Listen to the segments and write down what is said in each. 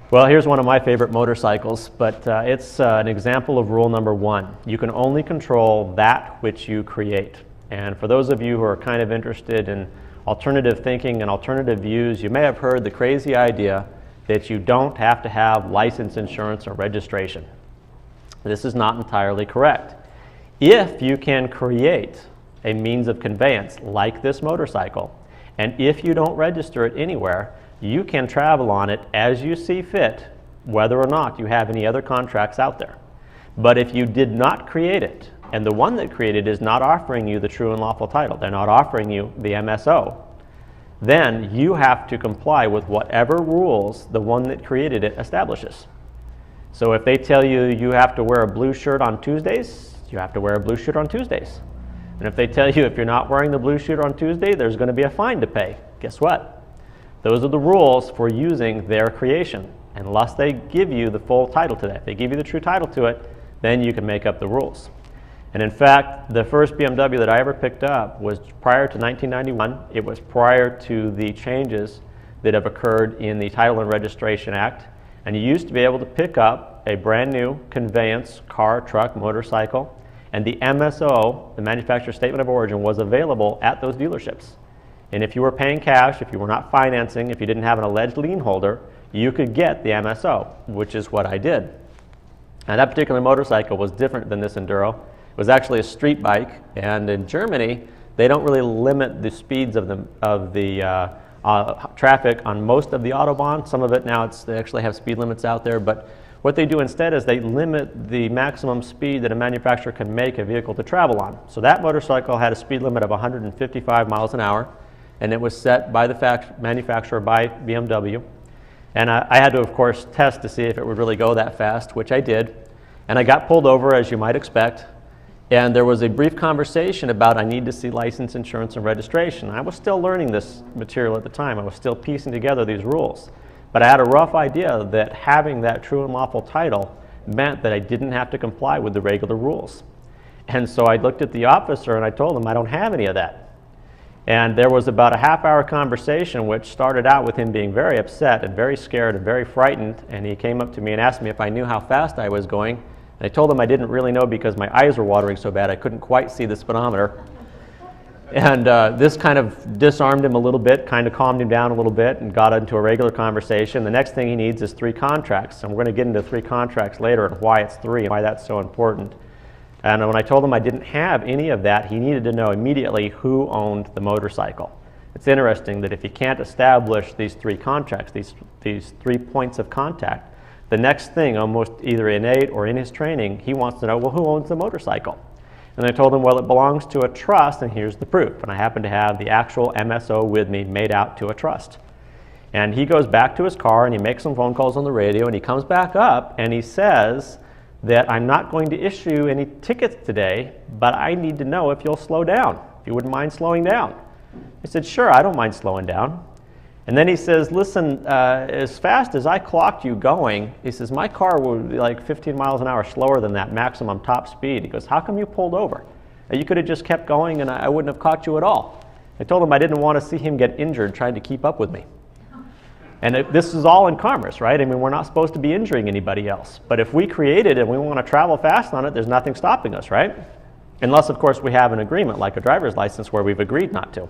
Well, here's one of my favorite motorcycles, but it's an example of rule number 1. You can only control that which you create. And for those of you who are kind of interested in alternative thinking and alternative views, you may have heard the crazy idea that you don't have to have license, insurance, or registration. This is not entirely correct. If you can create a means of conveyance like this motorcycle, and if you don't register it anywhere, you can travel on it as you see fit, whether or not you have any other contracts out there. But if you did not create it, and the one that created is not offering you the true and lawful title, they're not offering you the MSO, then you have to comply with whatever rules the one that created it establishes. So if they tell you you have to wear a blue shirt on Tuesdays, you have to wear a blue shirt on Tuesdays. And if they tell you if you're not wearing the blue shirt on Tuesday, there's going to be a fine to pay. Guess what? Those are the rules for using their creation, unless they give you the full title to that. If they give you the true title to it, then you can make up the rules. And in fact, the first BMW that I ever picked up was prior to 1991. It was prior to the changes that have occurred in the Title and Registration Act. And you used to be able to pick up a brand new conveyance, car, truck, motorcycle, and the MSO, the manufacturer statement of origin, was available at those dealerships. And if you were paying cash, if you were not financing, if you didn't have an alleged lien holder, you could get the MSO, which is what I did. Now that particular motorcycle was different than this Enduro. It was actually a street bike, and in Germany, they don't really limit the speeds of the traffic on most of the Autobahn. Some of it now, they actually have speed limits out there, but what they do instead is they limit the maximum speed that a manufacturer can make a vehicle to travel on. So that motorcycle had a speed limit of 155 miles an hour. And it was set by the manufacturer, by BMW. And I had to, of course, test to see if it would really go that fast, which I did. And I got pulled over, as you might expect. And there was a brief conversation about I need to see license, insurance, and registration. I was still learning this material at the time. I was still piecing together these rules. But I had a rough idea that having that true and lawful title meant that I didn't have to comply with the regular rules. And so I looked at the officer and I told him I don't have any of that. And there was about a half-hour conversation which started out with him being very upset and very scared and very frightened, and he came up to me and asked me if I knew how fast I was going. And I told him I didn't really know because my eyes were watering so bad I couldn't quite see the speedometer. And this kind of disarmed him a little bit, kind of calmed him down a little bit, and got into a regular conversation. The next thing he needs is 3 contracts, and we're going to get into 3 contracts later and why it's 3 and why that's so important. And when I told him I didn't have any of that, he needed to know immediately who owned the motorcycle. It's interesting that if you can't establish these 3 contracts, these 3 points of contact, the next thing, almost either innate or in his training, he wants to know, well, who owns the motorcycle? And I told him, well, it belongs to a trust, and here's the proof. And I happen to have the actual MSO with me made out to a trust. And he goes back to his car, and he makes some phone calls on the radio, and he comes back up, and he says that I'm not going to issue any tickets today, but I need to know if you'll slow down, if you wouldn't mind slowing down. I said, sure, I don't mind slowing down. And then he says, listen, as fast as I clocked you going, he says, my car would be like 15 miles an hour slower than that maximum top speed. He goes, how come you pulled over? You could have just kept going and I wouldn't have caught you at all. I told him I didn't want to see him get injured trying to keep up with me. And this is all in commerce, right? I mean, we're not supposed to be injuring anybody else. But if we create it and we want to travel fast on it, there's nothing stopping us, right? Unless, of course, we have an agreement, like a driver's license, where we've agreed not to.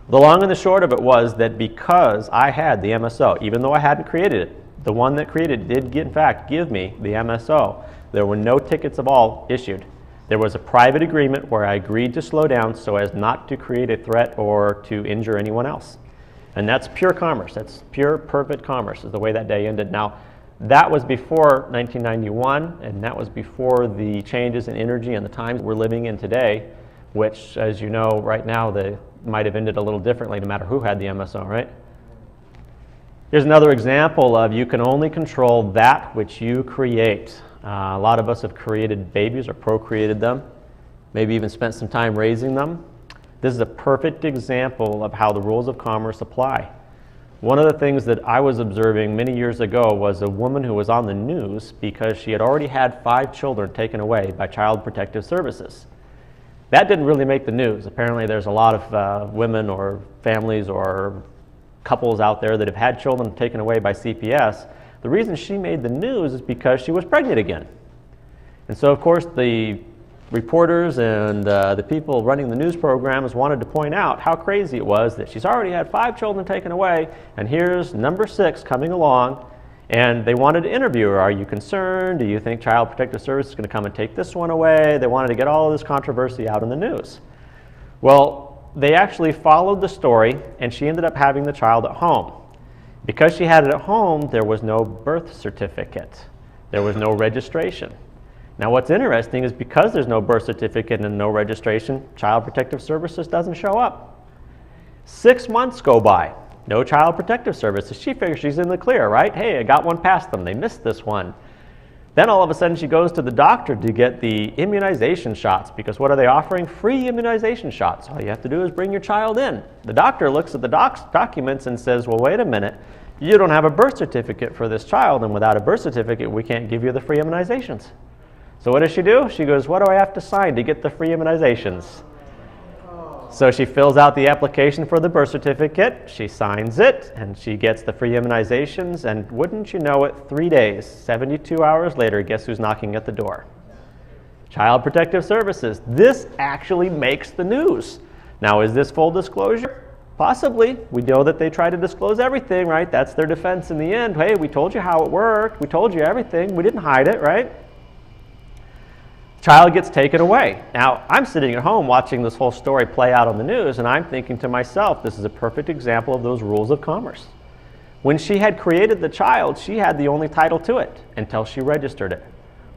The long and the short of it was that because I had the MSO, even though I hadn't created it, the one that created it did, in fact, give me the MSO. There were no tickets of all issued. There was a private agreement where I agreed to slow down so as not to create a threat or to injure anyone else. And that's pure commerce. That's pure, perfect commerce is the way that day ended. Now, that was before 1991, and that was before the changes in energy and the times we're living in today, which, as you know, right now, they might have ended a little differently no matter who had the MSO, right? Here's another example of you can only control that which you create. A lot of us have created babies or procreated them, maybe even spent some time raising them. This is a perfect example of how the rules of commerce apply. One of the things that I was observing many years ago was a woman who was on the news because she had already had 5 children taken away by Child Protective Services. That didn't really make the news. Apparently there's a lot of women or families or couples out there that have had children taken away by CPS. The reason she made the news is because she was pregnant again. And so of course the reporters and the people running the news programs wanted to point out how crazy it was that she's already had 5 children taken away, and here's number 6 coming along, and they wanted to interview her. Are you concerned? Do you think Child Protective Service is going to come and take this one away? They wanted to get all of this controversy out in the news. Well, they actually followed the story, and she ended up having the child at home. Because she had it at home, there was no birth certificate. There was no registration. Now what's interesting is because there's no birth certificate and no registration, Child Protective Services doesn't show up. 6 months go by, no Child Protective Services. She figures she's in the clear, right? Hey, I got one past them, they missed this one. Then all of a sudden she goes to the doctor to get the immunization shots, because what are they offering? Free immunization shots. All you have to do is bring your child in. The doctor looks at the documents and says, well, wait a minute, you don't have a birth certificate for this child, and without a birth certificate we can't give you the free immunizations. So what does she do? She goes, what do I have to sign to get the free immunizations? So she fills out the application for the birth certificate, she signs it, and she gets the free immunizations, and wouldn't you know it, 3 days, 72 hours later, guess who's knocking at the door? Child Protective Services. This actually makes the news. Now, is this full disclosure? Possibly. We know that they try to disclose everything, right? That's their defense in the end. Hey, we told you how it worked. We told you everything. We didn't hide it, right? Child gets taken away. Now, I'm sitting at home watching this whole story play out on the news, and I'm thinking to myself, this is a perfect example of those rules of commerce. When she had created the child, she had the only title to it until she registered it.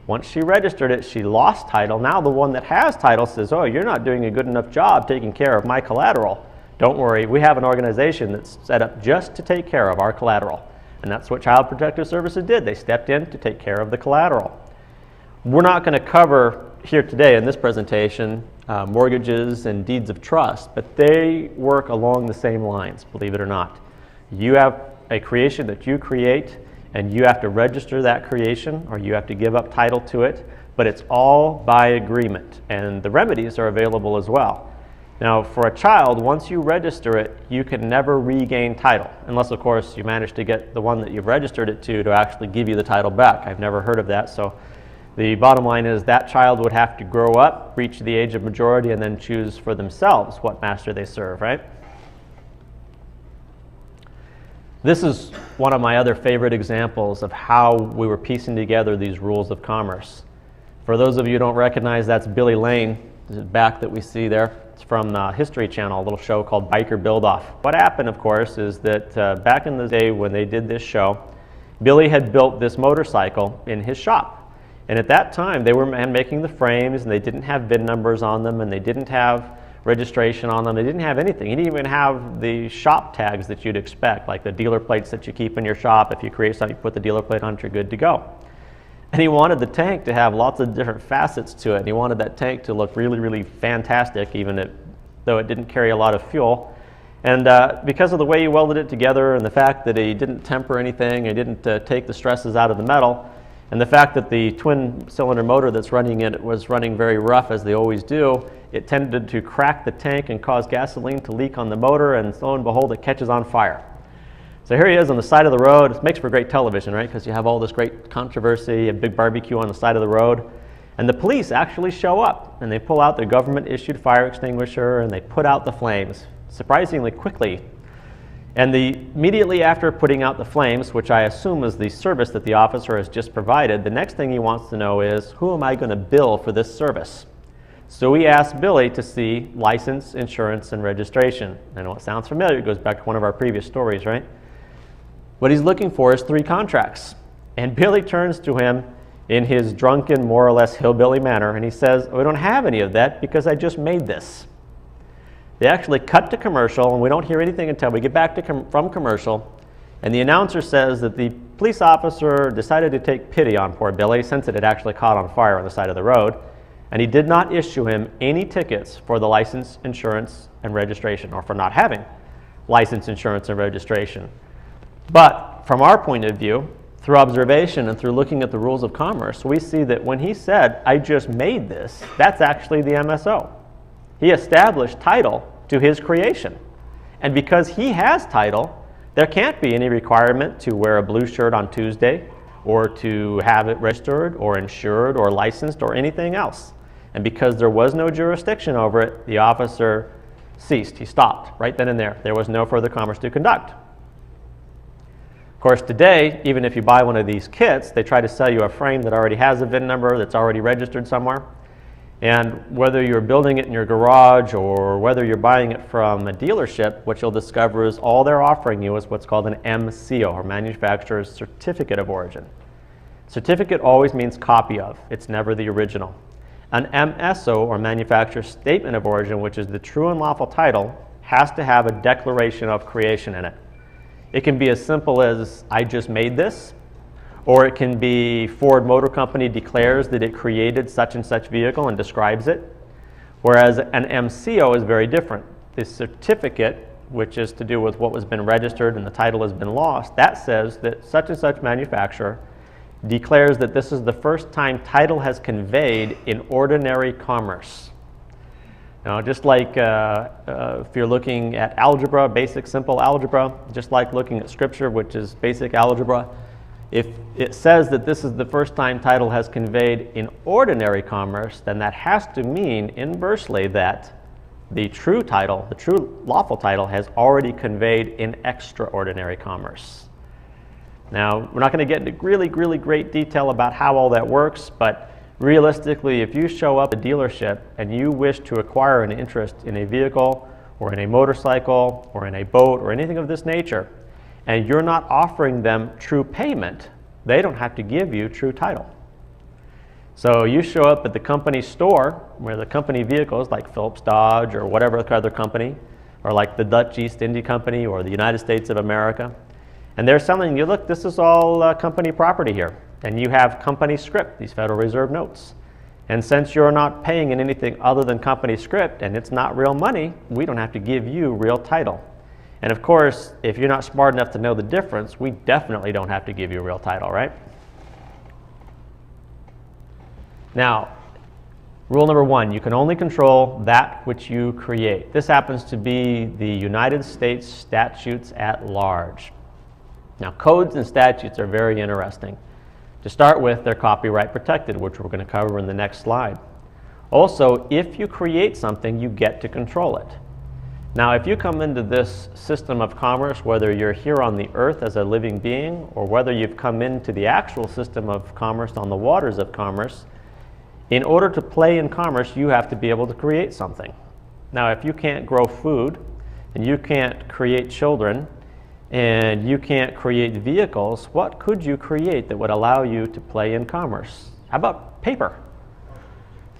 Once she registered it, she lost title. Now the one that has title says, oh, you're not doing a good enough job taking care of my collateral. Don't worry, we have an organization that's set up just to take care of our collateral. And that's what Child Protective Services did. They stepped in to take care of the collateral. We're not going to cover here today in this presentation mortgages and deeds of trust, but they work along the same lines, believe it or not. You have a creation that you create, and you have to register that creation, or you have to give up title to it, but it's all by agreement, and the remedies are available as well. Now, for a child, once you register it, you can never regain title, unless, of course, you manage to get the one that you've registered it to actually give you the title back. I've never heard of that, so the bottom line is that child would have to grow up, reach the age of majority, and then choose for themselves what master they serve, right? This is one of my other favorite examples of how we were piecing together these rules of commerce. For those of you who don't recognize, that's Billy Lane, the back that we see there. It's from the History Channel, a little show called Biker Build-Off. What happened, of course, is that back in the day when they did this show, Billy had built this motorcycle in his shop. And at that time, they were making the frames, and they didn't have VIN numbers on them, and they didn't have registration on them. They didn't have anything. He didn't even have the shop tags that you'd expect, like the dealer plates that you keep in your shop. If you create something, you put the dealer plate on it, you're good to go. And he wanted the tank to have lots of different facets to it, and he wanted that tank to look really, really fantastic, even though it didn't carry a lot of fuel. And because of the way he welded it together, and the fact that he didn't temper anything, he didn't take the stresses out of the metal, and the fact that the twin-cylinder motor that's running it was running very rough, as they always do, it tended to crack the tank and cause gasoline to leak on the motor, and lo and behold, it catches on fire. So here he is on the side of the road. It makes for great television, right? Because you have all this great controversy, a big barbecue on the side of the road. And the police actually show up, and they pull out their government-issued fire extinguisher, and they put out the flames, surprisingly quickly. And immediately after putting out the flames, which I assume is the service that the officer has just provided, the next thing he wants to know is, who am I going to bill for this service? So we asked Billy to see license, insurance, and registration. I know it sounds familiar. It goes back to one of our previous stories, right? What he's looking for is 3 contracts. And Billy turns to him in his drunken, more or less hillbilly manner, and he says, we don't have any of that because I just made this. They actually cut to commercial, and we don't hear anything until we get back to from commercial, and the announcer says that the police officer decided to take pity on poor Billy since it had actually caught on fire on the side of the road, and he did not issue him any tickets for the license, insurance, and registration, or for not having license, insurance, and registration. But from our point of view, through observation and through looking at the rules of commerce, we see that when he said, I just made this, that's actually the MSO. He established title to his creation. And because he has title, there can't be any requirement to wear a blue shirt on Tuesday or to have it registered or insured or licensed or anything else. And because there was no jurisdiction over it, the officer ceased. He stopped right then and there. There was no further commerce to conduct. Of course, today, even if you buy one of these kits, they try to sell you a frame that already has a VIN number that's already registered somewhere. And whether you're building it in your garage or whether you're buying it from a dealership, what you'll discover is all they're offering you is what's called an MCO, or Manufacturer's Certificate of Origin. Certificate always means copy of. It's never the original. An MSO, or Manufacturer's Statement of Origin, which is the true and lawful title, has to have a declaration of creation in it. It can be as simple as, I just made this, or it can be Ford Motor Company declares that it created such and such vehicle and describes it, whereas an MCO is very different. The certificate, which is to do with what has been registered and the title has been lost, that says that such and such manufacturer declares that this is the first time title has conveyed in ordinary commerce. Now, just like if you're looking at algebra, basic simple algebra, just like looking at scripture, which is basic algebra, if it says that this is the first time title has conveyed in ordinary commerce, then that has to mean inversely that the true title, the true lawful title, has already conveyed in extraordinary commerce. Now, we're not going to get into really great detail about how all that works, but realistically, if you show up at a dealership and you wish to acquire an interest in a vehicle or in a motorcycle or in a boat or anything of this nature, and you're not offering them true payment, they don't have to give you true title. So you show up at the company store where the company vehicles like Phillips Dodge or whatever other company, or like the Dutch East India Company or the United States of America, and they're selling you, look, this is all company property here. And you have company script, these Federal Reserve notes. And since you're not paying in anything other than company script and it's not real money, we don't have to give you real title. And of course, if you're not smart enough to know the difference, we definitely don't have to give you real title, right? Now, rule number 1, you can only control that which you create. This happens to be the United States statutes at large. Now, codes and statutes are very interesting. To start with, they're copyright protected, which we're going to cover in the next slide. Also, if you create something, you get to control it. Now, if you come into this system of commerce, whether you're here on the earth as a living being, or whether you've come into the actual system of commerce on the waters of commerce, in order to play in commerce, you have to be able to create something. Now, if you can't grow food, and you can't create children, and you can't create vehicles, what could you create that would allow you to play in commerce? How about paper?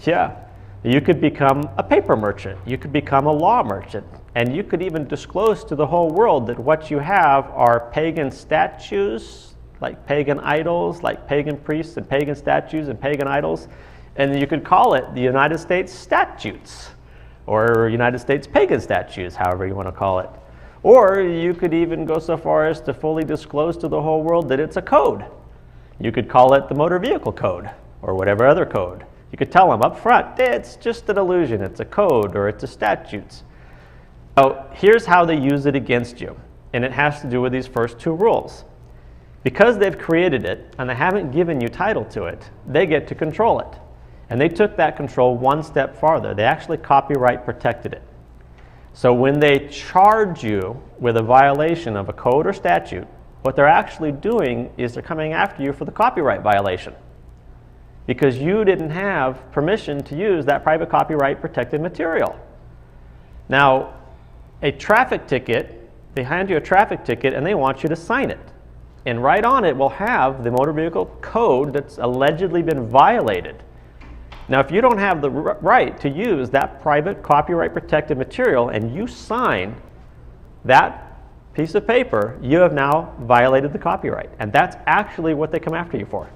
Yeah, you could become a paper merchant. You could become a law merchant. And you could even disclose to the whole world that what you have are pagan statues, like pagan idols, like pagan priests and pagan statues and pagan idols. And you could call it the United States statutes, or United States pagan statues, however you want to call it. Or you could even go so far as to fully disclose to the whole world that it's a code. You could call it the motor vehicle code or whatever other code. You could tell them up front, it's just an illusion, it's a code or it's a statutes. So here's how they use it against you, and it has to do with these first 2 rules. Because they've created it and they haven't given you title to it, they get to control it. And they took that control one step farther. They actually copyright protected it. So when they charge you with a violation of a code or statute, what they're actually doing is they're coming after you for the copyright violation. because you didn't have permission to use that private copyright protected material. Now, a traffic ticket, they hand you a traffic ticket and they want you to sign it. And right on it will have the motor vehicle code that's allegedly been violated. Now, if you don't have the right to use that private copyright protected material and you sign that piece of paper, you have now violated the copyright. And that's actually what they come after you for.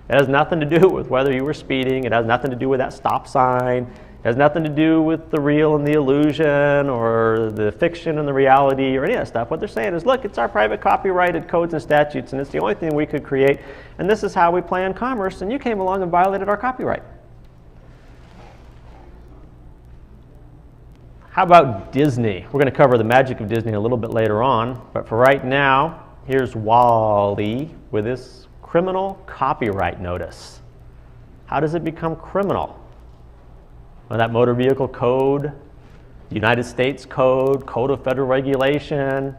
It has nothing to do with whether you were speeding. It has nothing to do with that stop sign. It has nothing to do with the real and the illusion or the fiction and the reality or any of that stuff. What they're saying is, look, it's our private copyrighted codes and statutes, and it's the only thing we could create, and this is how we play in commerce, and you came along and violated our copyright. How about Disney? We're going to cover the magic of Disney a little bit later on, but for right now, here's Wally with this criminal copyright notice. How does it become criminal? Well, that motor vehicle code, United States code, code of federal regulation,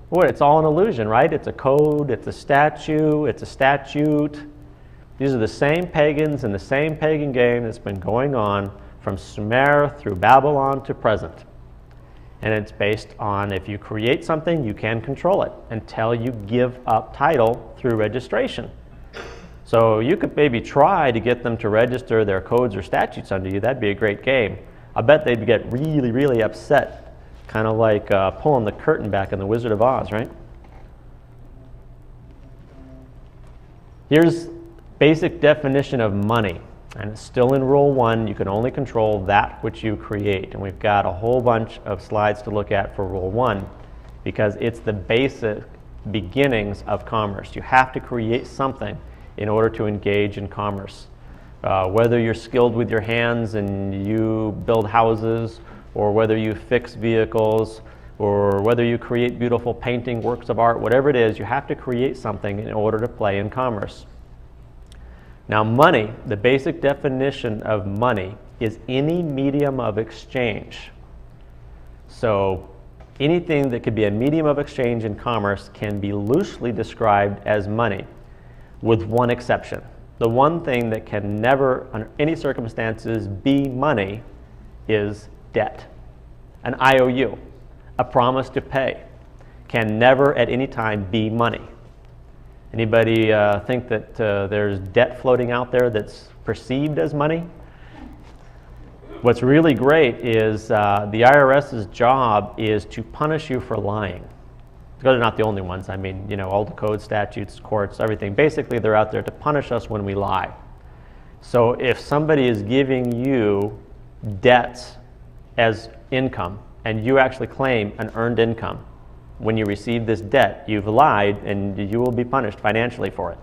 what? It's all an illusion, right? It's a code, it's a statute, These are the same pagans in the same pagan game that's been going on from Sumer through Babylon to present. And it's based on, if you create something, you can control it until you give up title through registration. So you could maybe try to get them to register their codes or statutes under you. That'd be a great game. I bet they'd get really, really upset, kind of like pulling the curtain back in The Wizard of Oz, right? Here's basic definition of money. And it's still in Rule 1, you can only control that which you create. And we've got a whole bunch of slides to look at for Rule 1 because it's the basic beginnings of commerce. You have to create something in order to engage in commerce. Whether you're skilled with your hands and you build houses, or whether you fix vehicles, or whether you create beautiful painting, works of art, whatever it is, you have to create something in order to play in commerce. Now, money, the basic definition of money is any medium of exchange. So anything that could be a medium of exchange in commerce can be loosely described as money, with one exception. The one thing that can never, under any circumstances, be money is debt. An IOU, a promise to pay, can never at any time be money. Anybody think that there's debt floating out there that's perceived as money? What's really great is the IRS's job is to punish you for lying. They're not the only ones. I mean, you know, all the codes, statutes, courts, everything. Basically, they're out there to punish us when we lie. So if somebody is giving you debts as income and you actually claim an earned income, when you receive this debt, you've lied and you will be punished financially for it.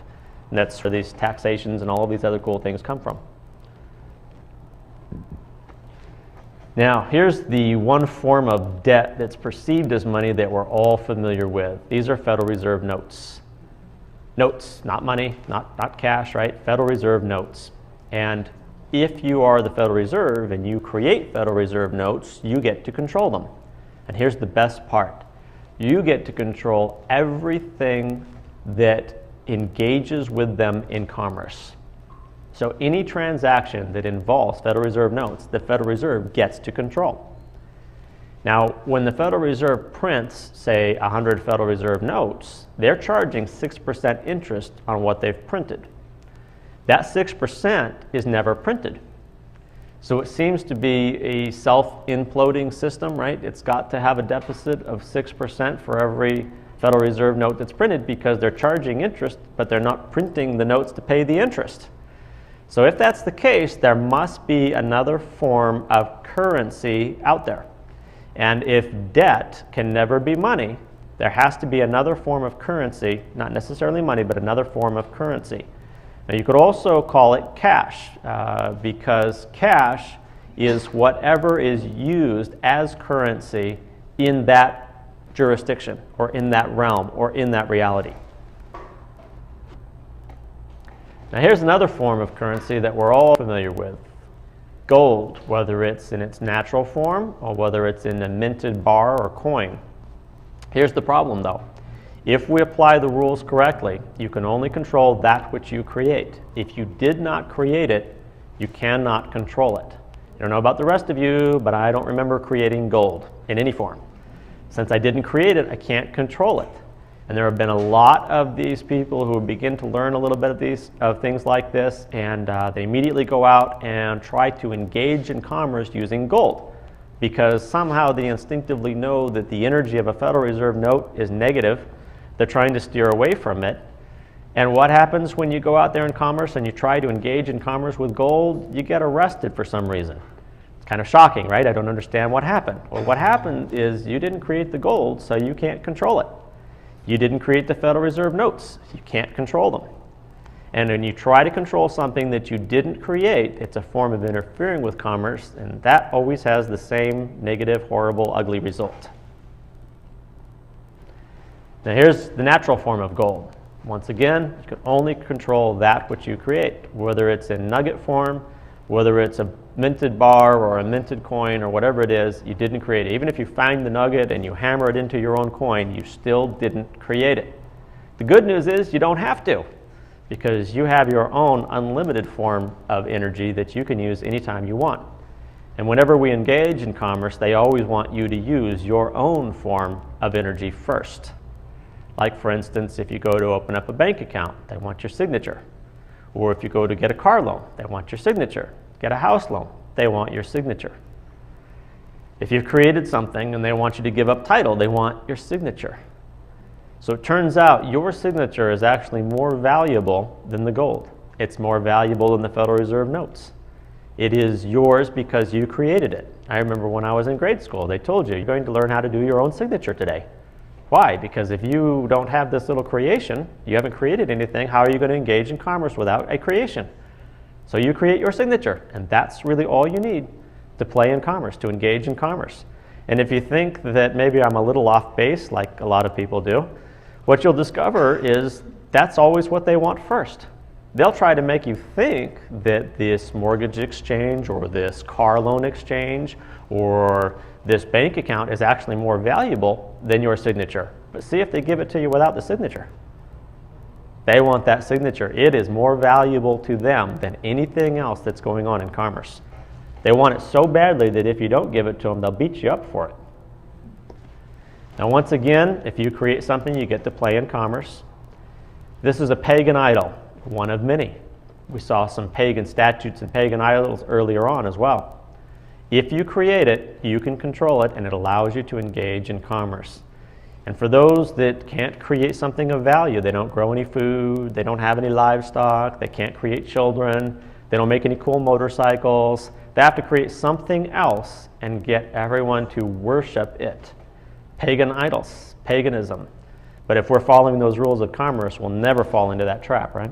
And that's where these taxations and all of these other cool things come from. Now, here's the one form of debt that's perceived as money that we're all familiar with. These are Federal Reserve notes. Notes, not money, not cash, right? Federal Reserve notes. And if you are the Federal Reserve and you create Federal Reserve notes, you get to control them. And here's the best part. You get to control everything that engages with them in commerce. So any transaction that involves Federal Reserve notes, the Federal Reserve gets to control. Now, when the Federal Reserve prints, say, 100 Federal Reserve notes, they're charging 6% interest on what they've printed. That 6% is never printed. So it seems to be a self-imploding system, right? It's got to have a deficit of 6% for every Federal Reserve note that's printed because they're charging interest, but they're not printing the notes to pay the interest. So if that's the case, there must be another form of currency out there. And if debt can never be money, there has to be another form of currency, not necessarily money, but another form of currency. Now, you could also call it cash, because cash is whatever is used as currency in that jurisdiction, or in that realm, or in that reality. Now, here's another form of currency that we're all familiar with. Gold, whether it's in its natural form or whether it's in a minted bar or coin. Here's the problem, though. If we apply the rules correctly, you can only control that which you create. If you did not create it, you cannot control it. I don't know about the rest of you, but I don't remember creating gold in any form. Since I didn't create it, I can't control it. And there have been a lot of these people who begin to learn a little bit of things like this, and they immediately go out and try to engage in commerce using gold, because somehow they instinctively know that the energy of a Federal Reserve note is negative. They're trying to steer away from it. And what happens when you go out there in commerce and you try to engage in commerce with gold? You get arrested for some reason. It's kind of shocking, right? I don't understand what happened. Well, what happened is you didn't create the gold, so you can't control it. You didn't create the Federal Reserve notes. You can't control them. And when you try to control something that you didn't create, it's a form of interfering with commerce, and that always has the same negative, horrible, ugly result. Now here's the natural form of gold. Once again, you can only control that which you create, whether it's in nugget form, whether it's a minted bar or a minted coin or whatever it is, you didn't create it. Even if you find the nugget and you hammer it into your own coin, you still didn't create it. The good news is you don't have to, because you have your own unlimited form of energy that you can use anytime you want. And whenever we engage in commerce, they always want you to use your own form of energy first. Like, for instance, if you go to open up a bank account, they want your signature. Or if you go to get a car loan, they want your signature. Get a house loan, they want your signature. If you've created something and they want you to give up title, they want your signature. So it turns out your signature is actually more valuable than the gold. It's more valuable than the Federal Reserve notes. It is yours because you created it. I remember when I was in grade school, they told you, you're going to learn how to do your own signature today. Why? Because if you don't have this little creation, you haven't created anything, how are you going to engage in commerce without a creation? So you create your signature, and that's really all you need to play in commerce, to engage in commerce. And if you think that maybe I'm a little off base, like a lot of people do, what you'll discover is that's always what they want first. They'll try to make you think that this mortgage exchange or this car loan exchange or this bank account is actually more valuable than your signature. But see if they give it to you without the signature. They want that signature. It is more valuable to them than anything else that's going on in commerce. They want it so badly that if you don't give it to them, they'll beat you up for it. Now once again, if you create something, you get to play in commerce. This is a pagan idol, one of many. We saw some pagan statues and pagan idols earlier on as well. If you create it, you can control it, and it allows you to engage in commerce. And for those that can't create something of value, they don't grow any food, they don't have any livestock, they can't create children, they don't make any cool motorcycles, they have to create something else and get everyone to worship it. Pagan idols, paganism. But if we're following those rules of commerce, we'll never fall into that trap, right?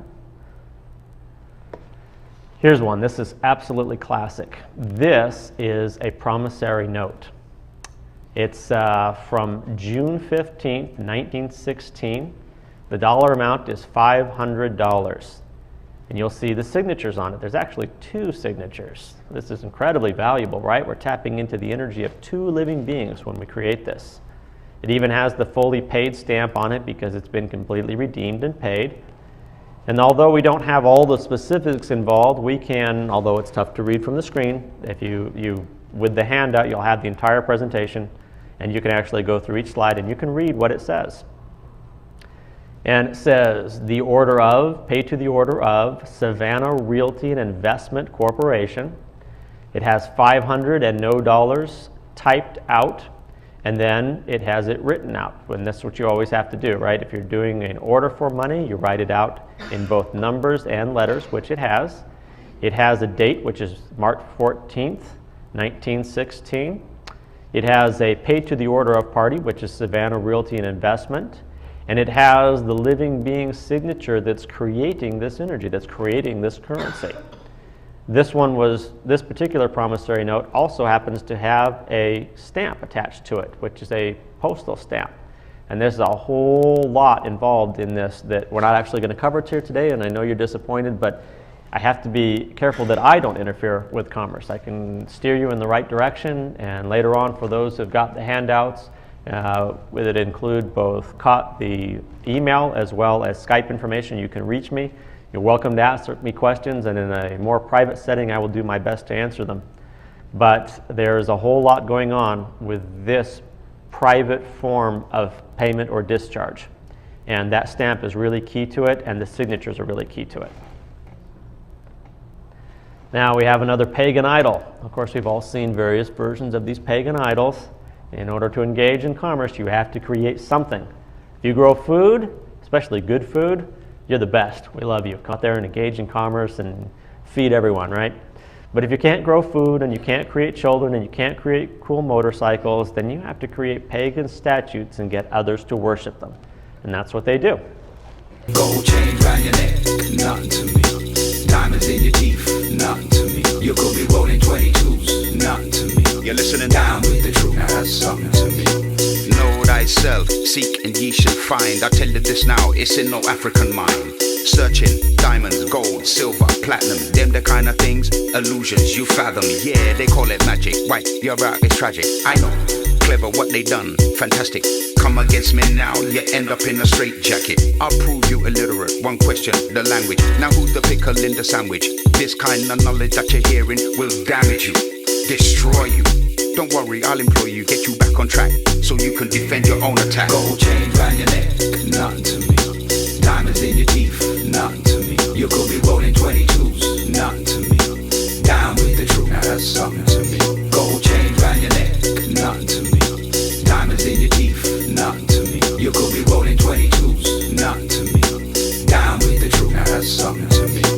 Here's one. This is absolutely classic. This is a promissory note. It's from June 15th, 1916. The dollar amount is $500. And you'll see the signatures on it. There's actually two signatures. This is incredibly valuable, right? We're tapping into the energy of two living beings when we create this. It even has the fully paid stamp on it because it's been completely redeemed and paid. And although we don't have all the specifics involved, we can, although it's tough to read from the screen, if you with the handout, you'll have the entire presentation, and you can actually go through each slide and you can read what it says. And it says, the order of, pay to the order of Savannah Realty and Investment Corporation. It has 500 and no dollars typed out, and then it has it written out. And that's what you always have to do, right? If you're doing an order for money, you write it out in both numbers and letters, which it has. It has a date, which is March 14th, 1916. It has a pay to the order of party, which is Savannah Realty and Investment. And it has the living being signature that's creating this energy, that's creating this currency. This particular promissory note also happens to have a stamp attached to it, which is a postal stamp. And there's a whole lot involved in this that we're not actually going to cover here today, and I know you're disappointed, but I have to be careful that I don't interfere with commerce. I can steer you in the right direction, and later on, for those who've got the handouts, With it include both the email as well as Skype information. You can reach me. You're welcome to ask me questions, and in a more private setting, I will do my best to answer them. But there's a whole lot going on with this private form of payment or discharge. And that stamp is really key to it, and the signatures are really key to it. Now we have another pagan idol. Of course, we've all seen various versions of these pagan idols. In order to engage in commerce, you have to create something. If you grow food, especially good food, you're the best. We love you. Come out there and engage in commerce and feed everyone, right? But if you can't grow food and you can't create children and you can't create cool motorcycles, then you have to create pagan statues and get others to worship them. And that's what they do. Gold chain round your neck, nothing to me. Diamonds in your teeth, nothing to me. You could be rolling 22s, nothing to me. You're listening down with the truth, now that's something to me. Know thyself, seek and ye shall find. I tell you this now, it's in no African mind. Searching diamonds, gold, silver, platinum, them the kind of things, illusions you fathom. Yeah, they call it magic. Right, your route is tragic. I know, clever what they done, fantastic. Come against me now, you end up in a straitjacket. I'll prove you illiterate. One question, the language. Now who's the pickle in the sandwich? This kind of knowledge that you're hearing will damage you, destroy you. Don't worry, I'll employ you, get you back on track, so you can defend your own attack. Gold chain round your neck, nothing to me. Diamonds in your teeth, nothing to me. You could be rolling 22s, nothing to me. Down with the truth, now that's something.